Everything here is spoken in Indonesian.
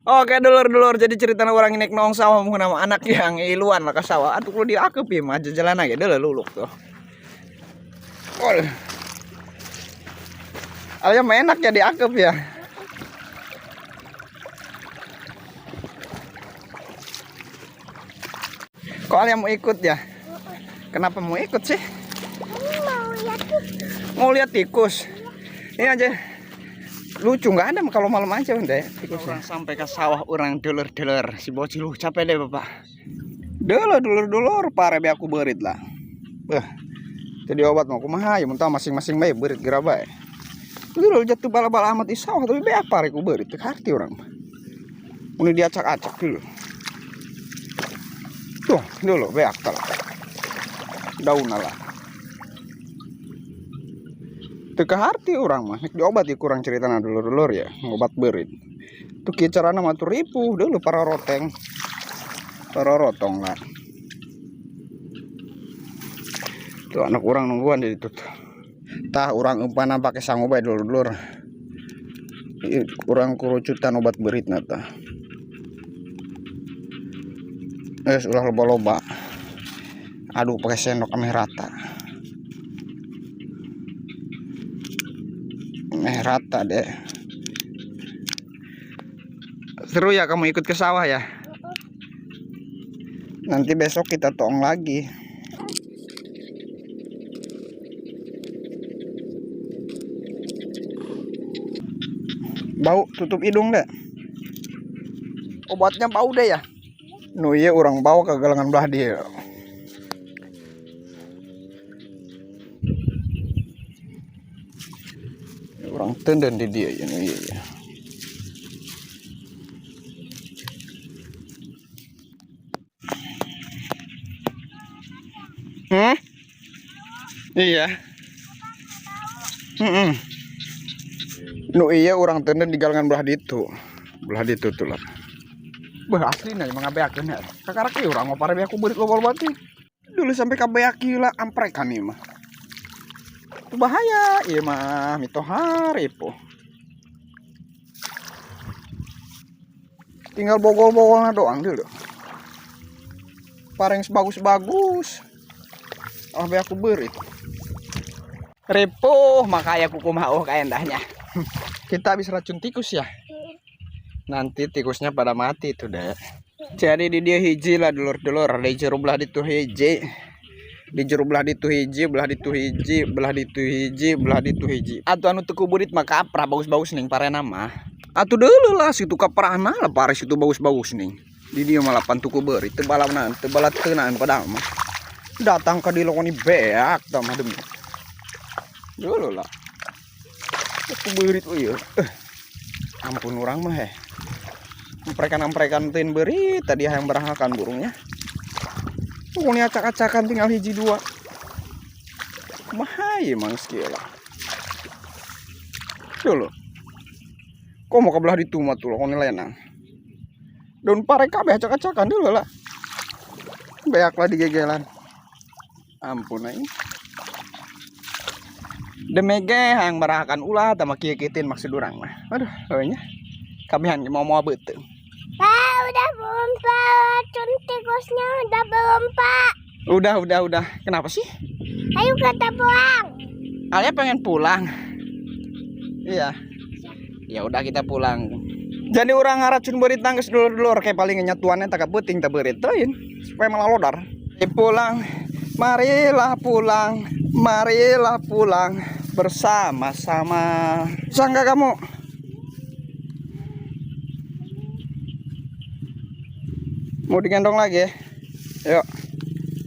Oke dulur-dulur, jadi cerita orang ini nong sawah nama anak yang iluan lah ke sawah. Aduh kalau diakep ya mah jalan aja dulu luluk tuh. Oh. Ayam enak ya diakep ya. Kok Alia mau ikut ya? Kenapa mau ikut sih? Mau lihat tikus. Ini aja. Lucu nggak ada kalau malam aja deh tikusnya. Sampai ke sawah orang dulur-dulur si bocil capek deh bapak. Dulur pare be aku berit lah. Jadi obat mau kumaha ya muntah masing-masing bae berit gerabay. Dulu jatuh bala-bala amat di sawah tapi be apa reku berit teu harti orang. Mun diacak-acak dulu. Tuh, dulu be aktal. Daun lah. Teka harti orang mah nek diobati kurang ceritana dulur-dulur ya ngobat berit tuh kieu carana mah ripuh dulu para roteng para rotong lah tuh anak orang nungguan di itu tah orang umpana pakai sanggup bae dulur-dulur kurang kurucutan obat berit nata ulah loba-loba aduh pakai sendok ame rata rata deh. Seru ya kamu ikut ke sawah ya? Nanti besok kita tong lagi. Bau, tutup hidung deh. Obatnya bau deh ya. Nu iya orang bau ke galangan belah dia. Orang tenden di dia ya, iya ya. Iya. Nu iya orang tenden di galangan belah ditu tuh lah. Bah asli nih mengabeakeun ya. Kakarak ieu urang mah parebe aku beurit loba-loba teh. Dulu sampai kabeaki lah amprekan ieu mah. Itu bahaya ieu mah mitohar ipo. Tinggal bogol-bogolna doang dulu. Pareng bagus-bagus. Oh be aku beurit. Ripuh makanya kuku mau kayak endahnya. Kita habis racun tikus ya. Nanti tikusnya pada mati tuh deh. Jadi di dia hiji lah dulur-dulur. Di jero belah ditu hiji. Di jero belah ditu hiji, belah ditu hiji, belah ditu hiji, belah ditu hiji. Atuh anu teu kuburit mah kaprah bagus-bagus ning parena mah. Atuh deuleu lah situ kaprahna lah pare situ bagus-bagus ning. Di dia mah lapan tuku beurit teu balaunan, teu balat teunaan padahal mah. Datang ke di lokoni beak tah mah demi. Dulu lah. Aku beurit ieu. Ampun urang mah heh. Amprekan tin beurit tadi hayang barahakan burungnya. Pokoknya acak-acakan tinggal hiji dua. Mahai emang skill lah. Dulu. Kok mau kebelah ditu mah tuh lokoni lenang. Daun pare kabeh acak-acakan dulu lah. Beak lah digegelan. Ampun aing. Demege yang barahakan ulah tama kieu kieutin maksud urang mah. Aduh, heunya. Kabehan mau beuteuh. Pak, udah belum Pak? Racun tikusnya udah belum Pak? Udah. Kenapa sih? Ayo kita pulang. Alia pengen pulang. Iya. Ya udah kita pulang. Jadi orang ngaracun beurit tangges dulur-dulur kayak paling nyatuannya tak peuting tak beurit teuin supaya malah lodar. Pulang. Marilah pulang bersama-sama. Sangga kamu? Mau digendong lagi ya? Yuk.